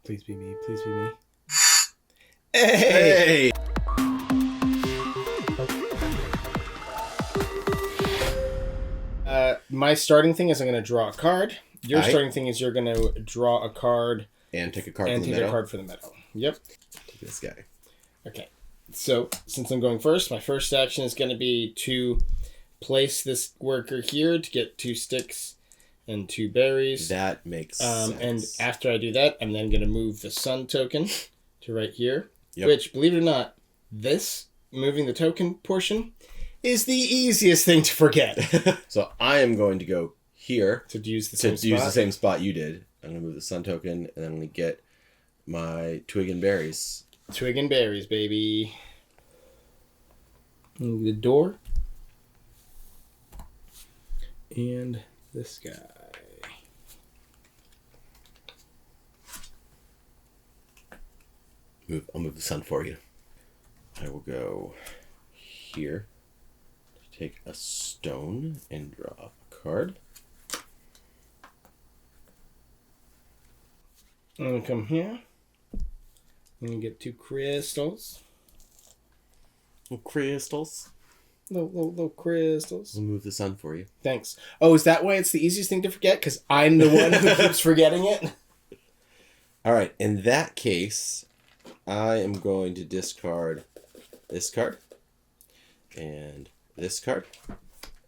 Please be me. Please be me. Hey! My starting thing is I'm going to draw a card. Your Aight. starting thing is you're going to draw a card And take a card and from the take a middle. card for the middle. Yep. Take this guy. Okay. So, since I'm going first, my first action is going to be to place this worker here to get 2 sticks and 2 berries. That makes sense. And after I do that, I'm then going to move the sun token to right here. Yep. Which, believe it or not, this, moving the token portion, is the easiest thing to forget. So I am going to go here To use the to same use spot. the same spot you did. I'm going to move the sun token, and I'm going to get my twig and berries. Twig and berries, baby. Move the door. And this guy. I'll move the sun for you. I will go here. Take a stone and draw a card. I'm going to come here. I'm going to get 2 crystals. Little crystals. Little crystals. We'll move the sun for you. Thanks. Oh, is that why it's the easiest thing to forget? Because I'm the one who keeps forgetting it? All right. In that case, I am going to discard this card and this card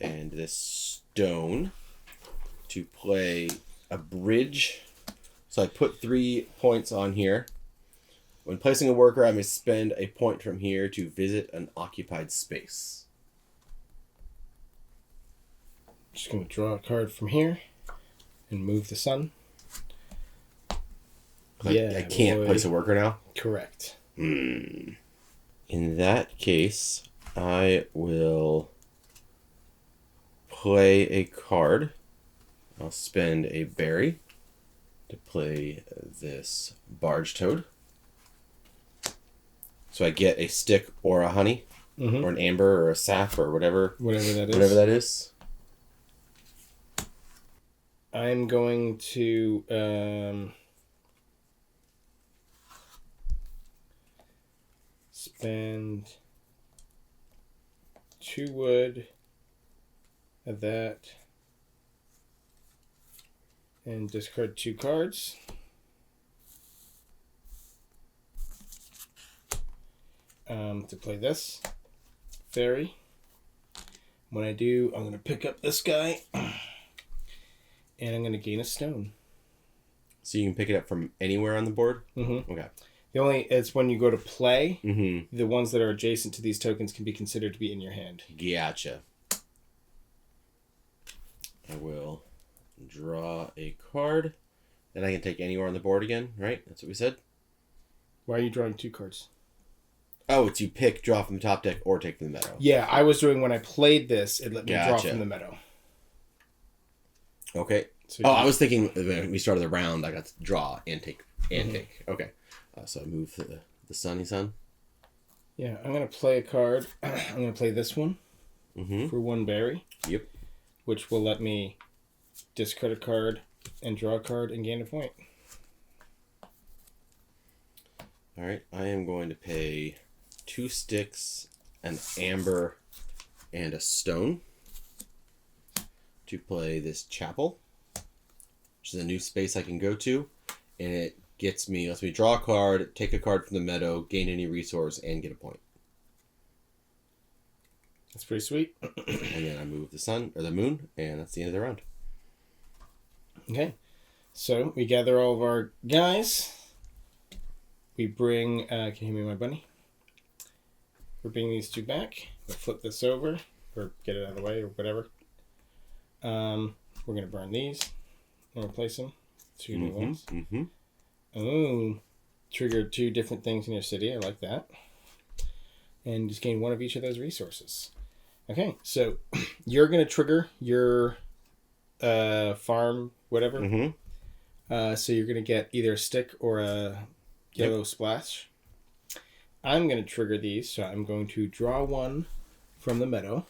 and this stone to play a bridge. So I put 3 points on here. When placing a worker, I may spend a point from here to visit an occupied space. Just going to draw a card from here and move the sun. I can't place a worker now? Correct. In that case, I will play a card. I'll spend a berry to play this barge toad. So I get a stick or a honey, or an amber or a sap or whatever. Whatever that is. Whatever that is. I'm going to spend 2 wood of that and discard 2 cards. To play this fairy. When I do, I'm going to pick up this guy and I'm going to gain a stone. So you can pick it up from anywhere on the board? Mm-hmm. Okay. It's when you go to play, Mm-hmm. the ones that are adjacent to these tokens can be considered to be in your hand. Gotcha. I will draw a card. Then I can take anywhere on the board again, right? That's what we said? Why are you drawing 2 cards? Oh, it's you pick, draw from the top deck, or take from the meadow. Yeah, I was doing when I played this, it let me draw Gotcha. from the meadow. Okay. So I was thinking when we started the round, I got to draw and take. Take. Okay. So I move the sunny sun. Yeah, I'm going to play a card. I'm going to play this one for 1 berry. Yep. Which will let me discard a card and draw a card and gain a point. All right. I am going to pay 2 sticks, an amber, and a stone to play this chapel, which is a new space I can go to, and it lets me draw a card, take a card from the meadow, gain any resource, and get a point. That's pretty sweet. And then I move the sun or the moon, and that's the end of the round. Okay, so we gather all of our guys. We bring, can you hear me, my bunny? We're bringing these 2 back. We'll flip this over, or get it out of the way, or whatever. We're going to burn these and replace them. 2 new ones. Mm-hmm. Oh, trigger 2 different things in your city. I like that. And just gain 1 of each of those resources. Okay, so you're going to trigger your farm, whatever. So you're going to get either a stick or a yellow splash. I'm going to trigger these, so I'm going to draw 1 from the meadow.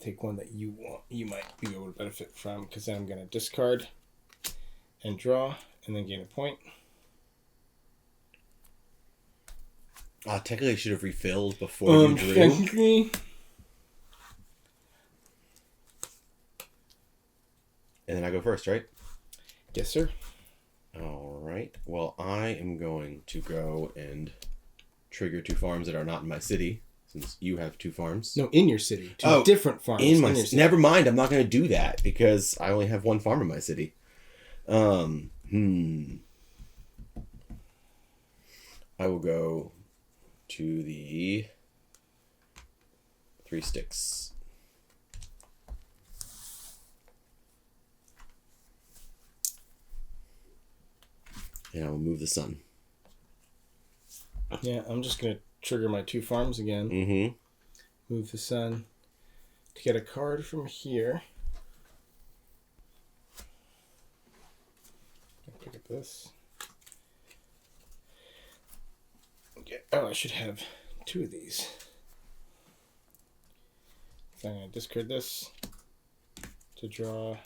take one that you want. You might be able to benefit from, because then I'm going to discard and draw, and then gain a point. Technically, I should have refilled before you drew. Technically. And then I go first, right? Yes, sir. All right. Well, I am going to go and trigger 2 farms that are not in my city, since you have 2 farms. No, in your city. 2 different farms. In my city. Never mind. I'm not going to do that because I only have 1 farm in my city. I will go to the 3 sticks. And I will move the sun. Yeah, I'm just going to trigger my 2 farms again. Mm-hmm. Move the sun to get a card from here. I'll pick up this. Okay. Oh, I should have 2 of these. So I'm going to discard this to draw.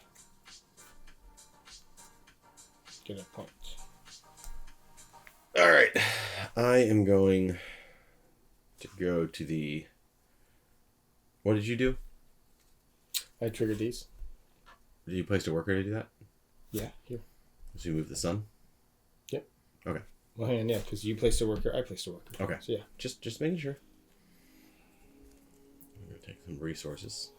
Get a point. All right. I am going to go to the... What did you do? I triggered these. Did you place a worker to do that? Yeah, here. So you move the sun? Yep. Okay. Well, hang on, yeah, because you placed a worker, I placed a worker. Okay. So, yeah. Just making sure. I'm going to take some resources.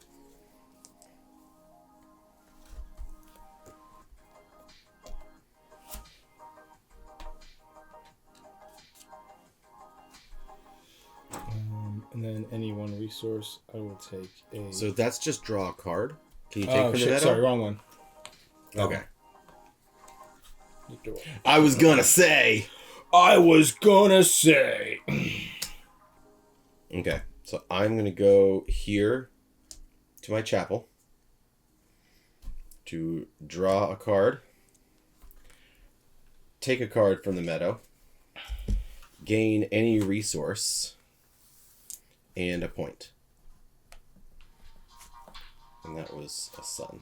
And then any 1 resource, I will take a... So that's just draw a card? Can you take from the meadow? Sorry, wrong one. Okay. Oh. I was gonna say. Okay, so I'm gonna go here to my chapel to draw a card, take a card from the meadow, gain any resource, and a point. And that was a sun.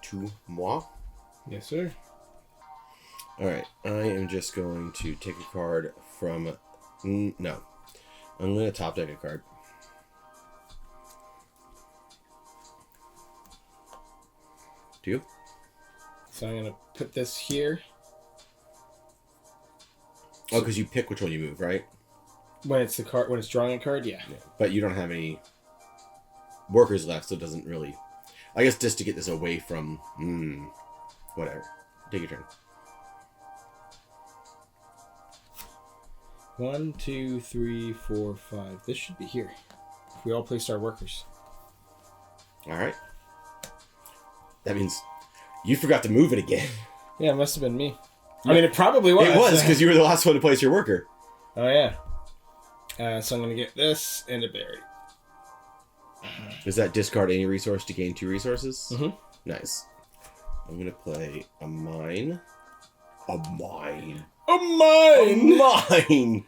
To moi. Yes, sir. Alright, I am just going to take a card from... No. I'm going to top deck a card. Do you? So I'm going to put this here. Oh, because you pick which one you move, right? When it's the card, when it's drawing a card, yeah. But you don't have any workers left, so it doesn't really... I guess just to get this away from... whatever. Take your turn. 1, 2, 3, 4, 5. This should be here. If we all placed our workers. Alright. That means you forgot to move it again. Yeah, it must have been me. I mean, it probably was. It was, because you were the last one to place your worker. Oh, yeah. So I'm going to get this and a berry. Does that discard any resource to gain 2 resources? Mm-hmm. Nice. I'm going to play a mine. A mine. A mine! A mine!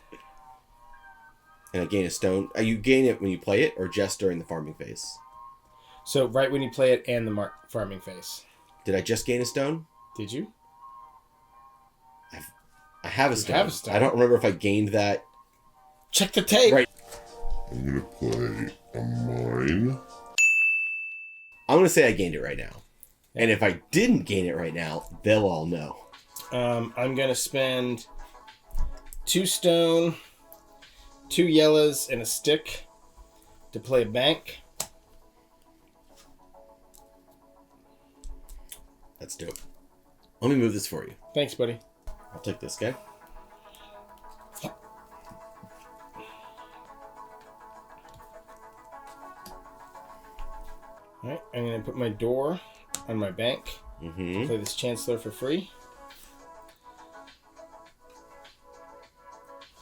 And I gain a stone. You gain it when you play it, or just during the farming phase? So right when you play it and the farming phase. Did I just gain a stone? Did you? I have a stone. Have a stone. I don't remember if I gained that. Check the tape. Right. I'm gonna play a mine. I'm gonna say I gained it right now. And if I didn't gain it right now, they'll all know. I'm gonna spend 2 stone, 2 yellows, and a stick to play a bank. That's dope. Let me move this for you. Thanks, buddy. I'll take this guy. Alright, I'm going to put my door on my bank. Mm-hmm. Play this Chancellor for free.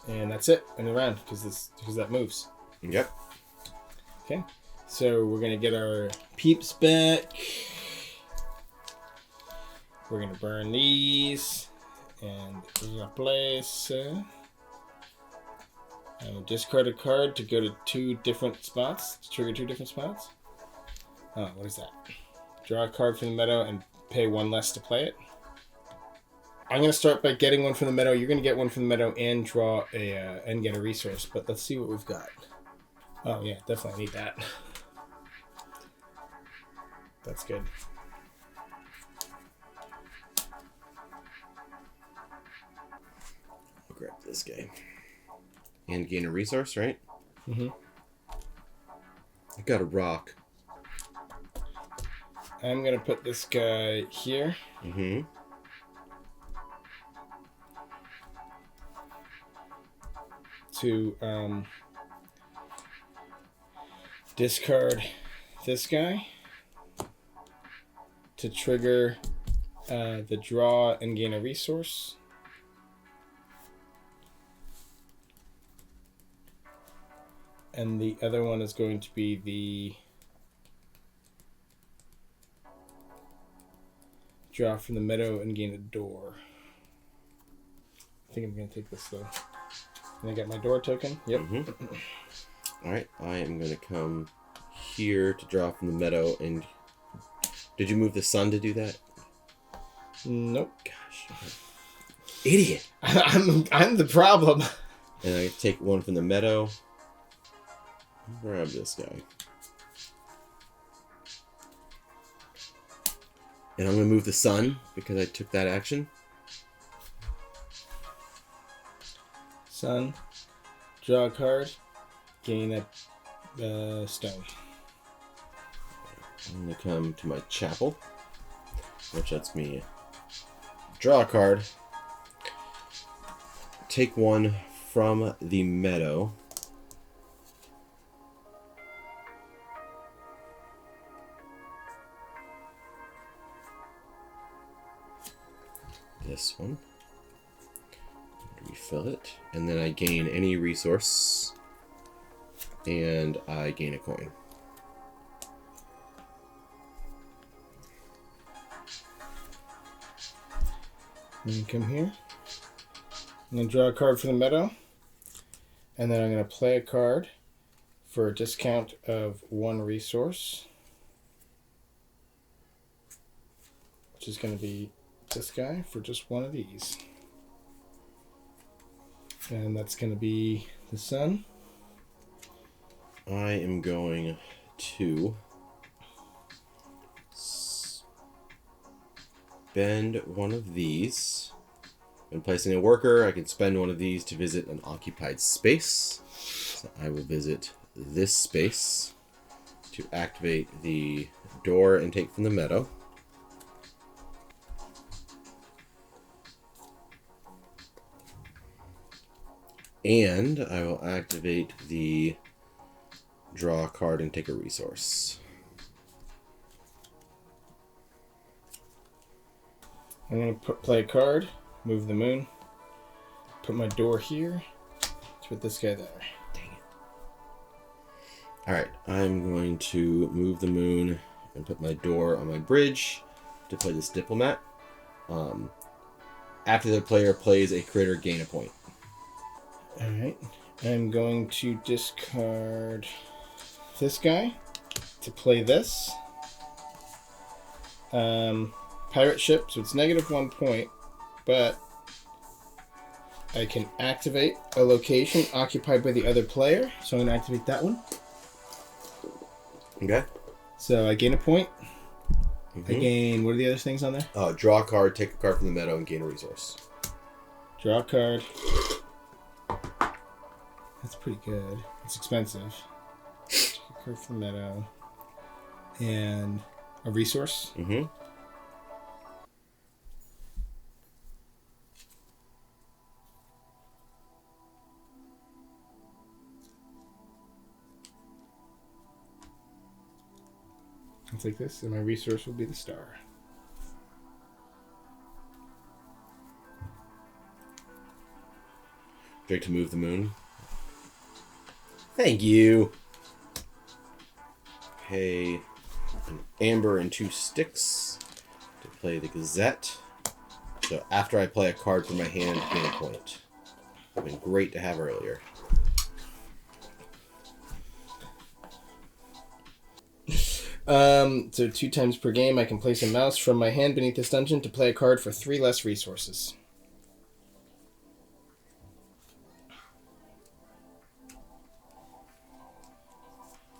And that's it. End of the round, because that moves. Yep. Okay. So we're going to get our peeps back. We're going to burn these and replace. Discard a card to go to 2 different spots, to trigger 2 different spots. Oh, what is that? Draw a card from the meadow and pay 1 less to play it. I'm going to start by getting one from the meadow. You're going to get one from the meadow and draw and get a resource. But let's see what we've got. Oh yeah, definitely need that. That's good. I'll grab this guy. And gain a resource, right? Mm-hmm. I got a rock. I'm going to put this guy here. Mm-hmm. To discard this guy to trigger the draw and gain a resource. And the other one is going to be the draw from the meadow and gain a door. I think I'm going to take this though. And I got my door token. Yep. Mm-hmm. All right, I am going to come here to draw from the meadow. And did you move the sun to do that? Nope. Gosh, idiot! I'm the problem. And I take one from the meadow. Grab this guy. And I'm going to move the sun because I took that action. Sun, draw a card, gain a stone. I'm going to come to my chapel, which lets me draw a card, take one from the meadow, this one, refill it, and then I gain any resource, and I gain a coin. I'm going to come here. I'm going to draw a card from the meadow. And then I'm going to play a card for a discount of 1 resource. Which is going to be this guy for just 1 of these. And that's going to be the sun. I am going to spend one of these. When placing a worker, I can spend one of these to visit an occupied space. So I will visit this space to activate the door and take from the meadow. And I will activate the draw a card and take a resource. I'm going to play a card, move the moon, put my door here, put this guy there. Dang it. Alright, I'm going to move the moon and put my door on my bridge to play this diplomat. After the player plays a critter, gain a point. Alright, I'm going to discard this guy to play this. Pirate ship, so it's -1 point, but I can activate a location occupied by the other player, so I'm going to activate that one. Okay. So I gain a point. Mm-hmm. I gain, what are the other things on there? Draw a card, take a card from the meadow, and gain a resource. Draw a card. That's pretty good. It's expensive. Take a card from the meadow. And a resource. Mm-hmm. I'll take this, and my resource will be the star. Drake to move the moon. Thank you. Pay an amber and 2 sticks to play the Gazette. So after I play a card from my hand, gain a point. Would have been great to have earlier. So 2 times per game, I can place a mouse from my hand beneath this dungeon to play a card for 3 less resources.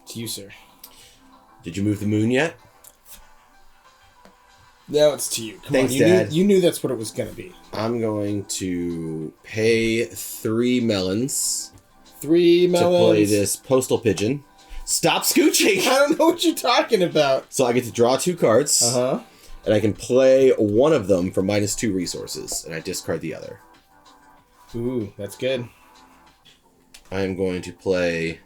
It's you, sir. Did you move the moon yet? Now it's to you. Come Thanks, on, Dad. You knew that's what it was going to be. I'm going to pay 3 melons 3 melons. to play this postal pigeon. Stop scooching! I don't know what you're talking about. So I get to draw 2 cards, Uh-huh. and I can play one of them for -2 resources, and I discard the other. Ooh, that's good. I am going to play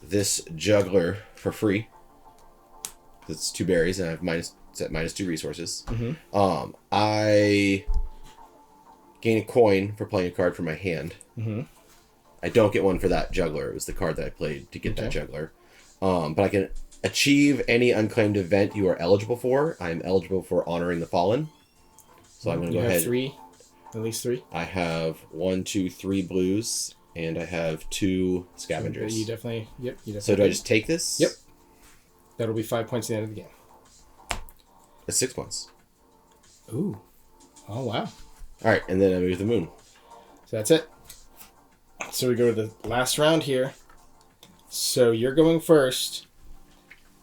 this juggler for free. It's 2 berries, and I have -2 resources. Mm-hmm. I gain a coin for playing a card from my hand. Mm-hmm. I don't get one for that juggler. It was the card that I played to get that juggler. But I can achieve any unclaimed event you are eligible for. I am eligible for honoring the fallen. So I'm going to go ahead. 3? At least 3? I have 1, 2, 3 blues, and I have 2 scavengers. You definitely. Yep. You definitely. So do I just take this? Yep. That'll be 5 points at the end of the game. That's 6 points. Ooh. Oh wow. All right, and then I move the moon. So that's it. So we go to the last round here. So you're going first.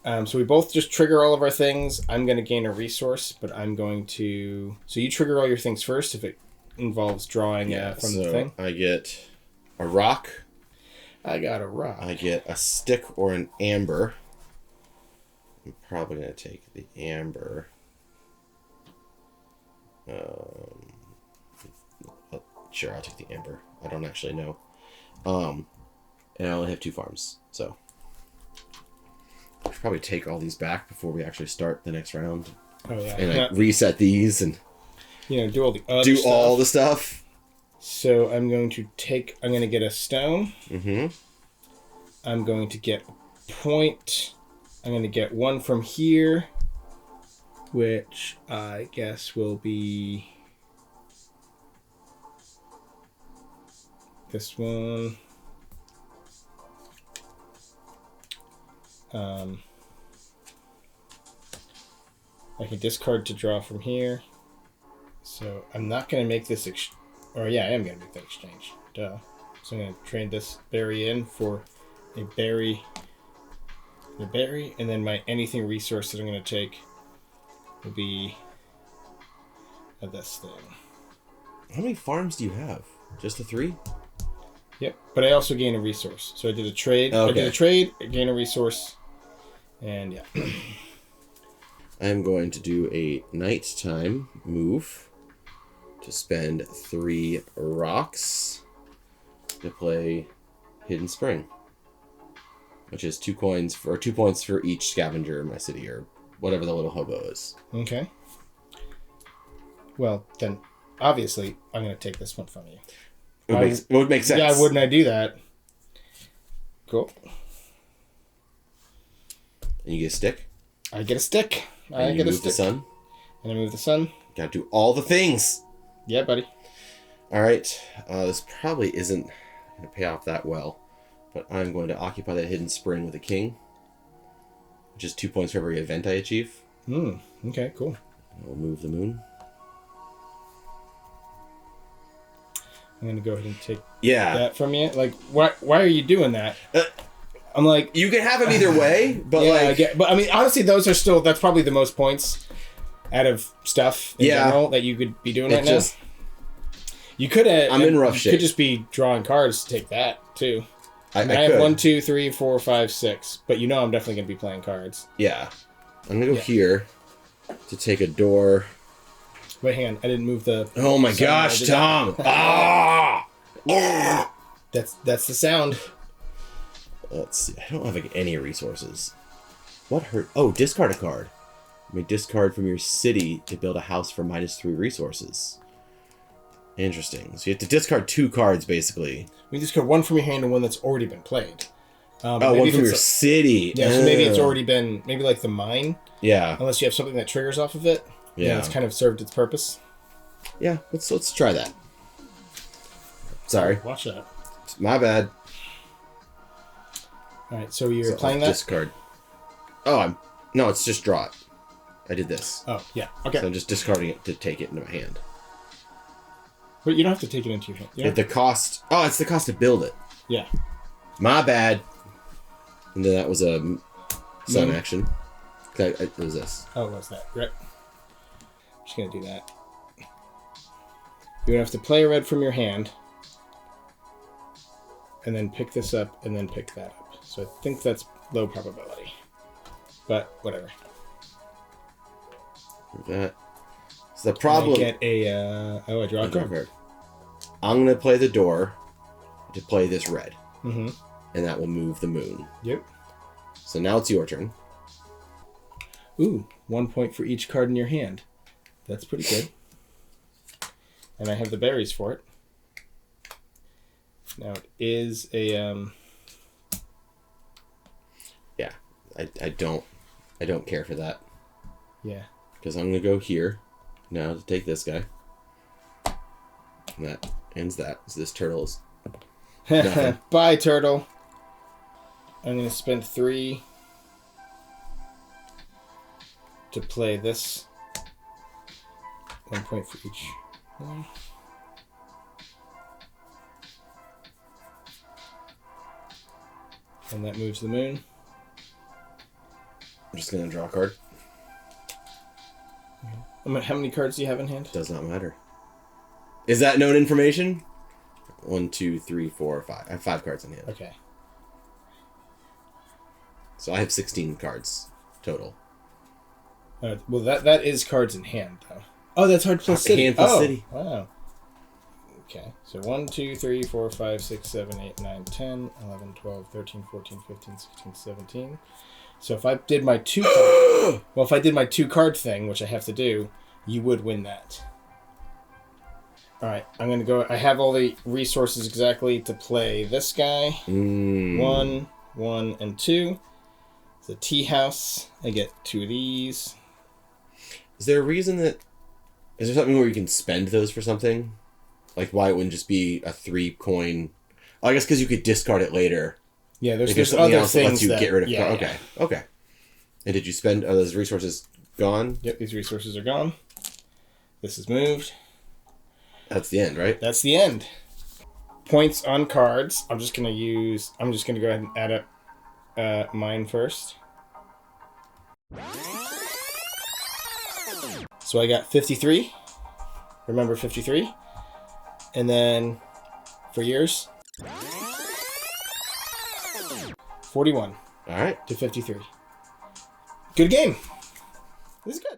So we both just trigger all of our things. I'm going to gain a resource, but I'm going to... So you trigger all your things first if it involves drawing from the thing. I get a rock. I got a rock. I get a stick or an amber. I'm probably going to take the amber. Sure, I'll take the amber. I don't actually know. And I only have 2 farms, so I should probably take all these back before we actually start the next round. Oh yeah. And reset these and do all the other stuff. all the stuff. So I'm going to get a stone. Mm-hmm. I'm going to get a point. I'm going to get 1 from here, which I guess will be this one. I can discard to draw from here. So I'm not going to make this... I am going to make that exchange. Duh. So I'm going to trade this berry in for a berry... The berry, and then my anything resource that I'm going to take will be this thing. How many farms do you have? Just the 3? Yep, but I also gain a resource. So I did a trade. Okay. I did a trade, I gain a resource, and yeah. I am going to do a nighttime move to spend 3 rocks to play Hidden Spring, which is 2 points for each scavenger in my city, or whatever the little hobo is. Okay. Well, then, obviously, I'm going to take this one from you. It would make sense. Yeah, wouldn't I do that? Cool. And you get a stick. I get a stick. And you move the sun. And I move the sun. Gotta do all the things. Yeah, buddy. All right. This probably isn't going to pay off that well, but I'm going to occupy that Hidden Spring with a king, which is 2 points for every event I achieve. Okay, cool. I'll move the moon. I'm going to go ahead and take Yeah. that from you. Like, why are you doing that? I'm like... You can have them either way, but yeah, I get, but I mean, honestly, that's probably the most points out of stuff in general that you could be doing right now. You could have... I'm in rough shape. You could just be drawing cards to take that, too. I have could. 1, 2, 3, 4, 5, 6. But you know I'm definitely going to be playing cards. Yeah. I'm going to go here to take a door. Wait, hang on. I didn't move the... Oh my gosh, Tom! Ah! That's the sound. Let's see. I don't have like any resources. What hurt? Oh, discard a card. You may discard from your city to build a house for -3 resources. Interesting. So you have to discard 2 cards, basically. We discard 1 from your hand and 1 that's already been played. One from your city. Yeah, so maybe it's already been... Maybe like the mine. Yeah. Unless you have something that triggers off of it. Yeah. It's kind of served its purpose. Yeah, let's try that. Sorry. Watch that. My bad. All right, so you're So playing I'll that? discard. Oh, no, it's just draw it. I did this. Oh, yeah. Okay. So I'm just discarding it to take it into my hand. But you don't have to take it into your hand. At the cost. Oh, it's the cost to build it. Yeah. My bad. And then that was a sun Moon. action. It was this. Oh, what's that? Right. I'm just going to do that. You have to play a red from your hand. And then pick this up, and then pick that up. So I think that's low probability. But, whatever. That. So the problem. I get a... I draw a card. I'm going to play the door to play this red. Mm-hmm. And that will move the moon. Yep. So now it's your turn. Ooh, 1 point for each card in your hand. That's pretty good. And I have the berries for it. Now it is a... Yeah, I don't care for that. Yeah. Because I'm going to go here now to take this guy. And that ends that. So this turtle is nothing. Bye, turtle. I'm going to spend 3 to play this. 1 point for each one. And that moves the moon. I'm just going to draw a card. How many cards do you have in hand? Does not matter. Is that known information? 1, 2, 3, 4, 5. I have 5 cards in hand. Okay. So I have 16 cards total. Well, that is cards in hand, though. Oh, that's hard plus city. Hand plus city. Wow. Okay. So 1, 2, 3, 4, 5, 6, 7, 8, 9, 10, 11, 12, 13, 14, 15, 16, 17. So if I did my 2 card... well, if I did my 2 card thing, which I have to do, you would win that. Alright, I'm going to go... I have all the resources exactly to play this guy. 1, 1, and 2. It's a tea house. I get 2 of these. Is there a reason that... Is there something where you can spend those for something? Like why it wouldn't just be a 3 coin... Oh, I guess because you could discard it later. Yeah, there's something other else that things lets you that, get rid of... yeah, Okay, okay. And did you spend... Are those resources gone? Yep, these resources are gone. This is moved. That's the end, right? That's the end. Points on cards. I'm just going to go ahead and add up mine first. So I got 53. Remember 53? And then for yours, 41 All right. to 53. Good game. This is good.